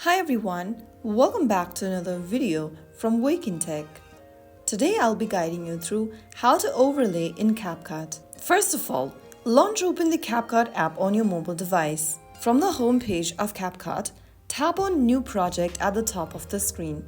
Hi everyone, welcome back to another video from Wake&Tech. Today I'll be guiding you through how to overlay in CapCut. First of all, launch open the CapCut app on your mobile device. From the home page of CapCut, tap on New Project at the top of the screen.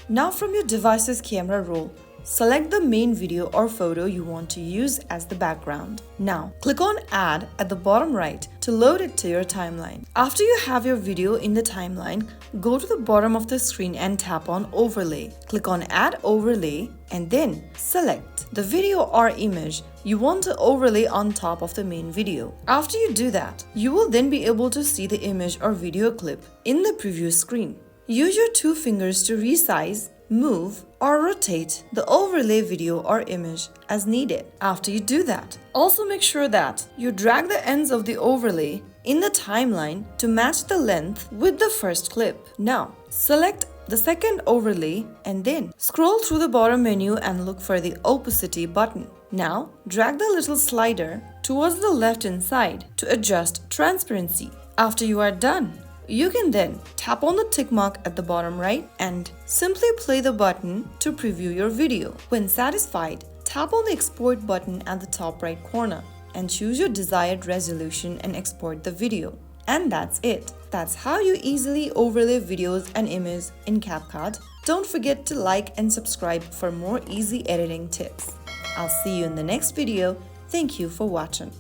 Now from your device's camera roll, select the main video or photo you want to use as the background. Now, click on Add at the bottom right to load it to your timeline. After you have your video in the timeline, go to the bottom of the screen and tap on Overlay. Click on Add Overlay and then select the video or image you want to overlay on top of the main video. After you do that, you will then be able to see the image or video clip in the preview screen. Use your two fingers to resize, move, or rotate the overlay video or image as needed. After you do that, also make sure that you drag the ends of the overlay in the timeline to match the length with the first clip. Now, select the second overlay and then scroll through the bottom menu and look for the opacity button. Now, drag the little slider towards the left-hand side to adjust transparency. After you are done, you can then tap on the tick mark at the bottom right and simply play the button to preview your video. When satisfied, tap on the export button at the top right corner and choose your desired resolution and export the video. And that's it. That's how you easily overlay videos and images in CapCut. Don't forget to like and subscribe for more easy editing tips. I'll see you in the next video. Thank you for watching.